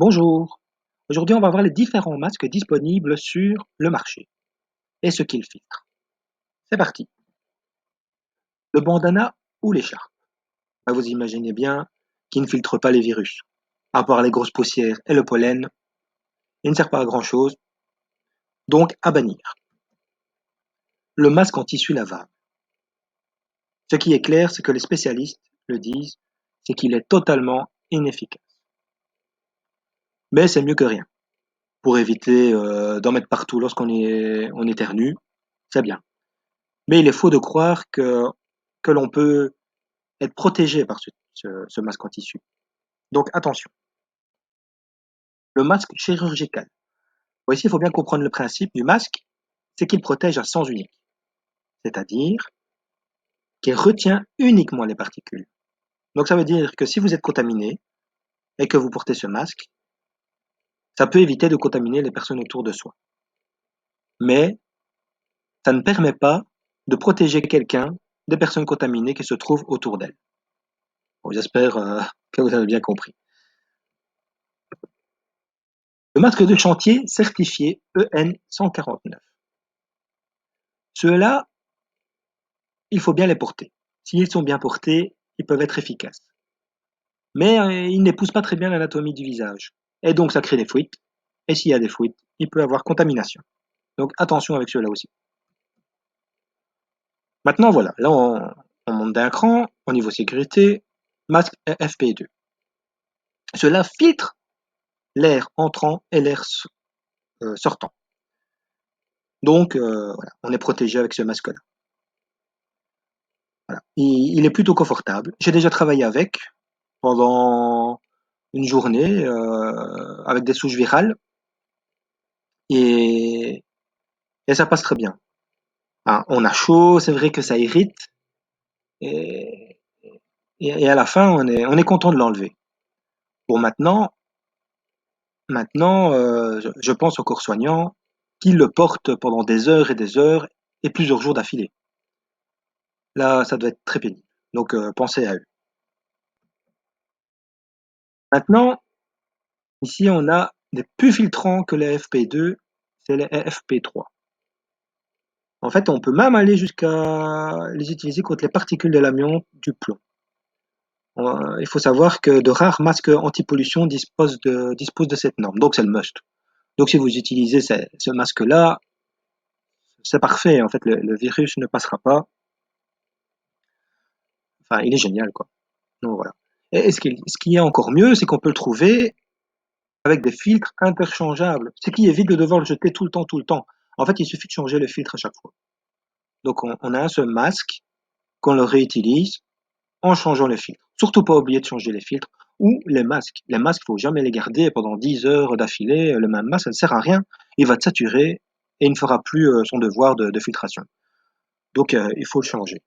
Bonjour, aujourd'hui on va voir les différents masques disponibles sur le marché et ce qu'ils filtrent. C'est parti. Le bandana ou l'écharpe. Vous imaginez bien qu'il ne filtre pas les virus. À part les grosses poussières et le pollen, il ne sert pas à grand chose, donc à bannir. Le masque en tissu lavable. Ce qui est clair, c'est que les spécialistes le disent, c'est qu'il est totalement inefficace. Mais c'est mieux que rien. Pour éviter d'en mettre partout on éternue, c'est bien. Mais il est faux de croire que l'on peut être protégé par ce masque en tissu. Donc attention, le masque chirurgical. Bon, ici, il faut bien comprendre le principe du masque, c'est qu'il protège à sens unique, c'est-à-dire qu'il retient uniquement les particules. Donc ça veut dire que si vous êtes contaminé et que vous portez ce masque, ça peut éviter de contaminer les personnes autour de soi. Mais ça ne permet pas de protéger quelqu'un des personnes contaminées qui se trouvent autour d'elle. Bon, j'espère que vous avez bien compris. Le masque de chantier certifié EN 149. Ceux-là, il faut bien les porter. S'ils sont bien portés, ils peuvent être efficaces. Mais ils n'épousent pas très bien l'anatomie du visage. Et donc ça crée des fuites. Et s'il y a des fuites, il peut y avoir contamination. Donc attention avec ceux-là aussi. Maintenant voilà, là on monte d'un cran au niveau sécurité, masque FP2. Cela filtre l'air entrant et l'air sortant. Donc voilà, on est protégé avec ce masque-là. Voilà. Il est plutôt confortable. J'ai déjà travaillé avec pendant une journée avec des souches virales et, et ça passe très bien. Hein, on a chaud, c'est vrai que ça irrite et, et à la fin on est content de l'enlever. Bon maintenant je pense aux corps soignants qui le portent pendant des heures et des heures et plusieurs jours d'affilée. Là ça doit être très pénible. Donc pensez à eux. Maintenant ici on a des plus filtrants que les FP2, c'est les FP3. En fait, on peut même aller jusqu'à les utiliser contre les particules de l'amiante, du plomb. Il faut savoir que de rares masques anti-pollution disposent de cette norme, donc c'est le must. Donc si vous utilisez ce masque-là, c'est parfait, en fait, le virus ne passera pas. Enfin, il est génial, quoi. Donc voilà. Et ce qui est encore mieux, c'est qu'on peut le trouver avec des filtres interchangeables, ce qui évite de devoir le jeter tout le temps, tout le temps. En fait, il suffit de changer le filtre à chaque fois. Donc on a un seul masque qu'on le réutilise en changeant les filtres. Surtout pas oublier de changer les filtres ou les masques. Les masques, il faut jamais les garder pendant 10 heures d'affilée. Le même masque, ça ne sert à rien. Il va te saturer et il ne fera plus son devoir de filtration. Donc, il faut le changer.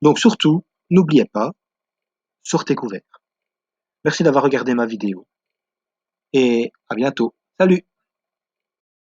Donc, surtout, n'oubliez pas, sortez couverts. Merci d'avoir regardé ma vidéo et à bientôt. Salut!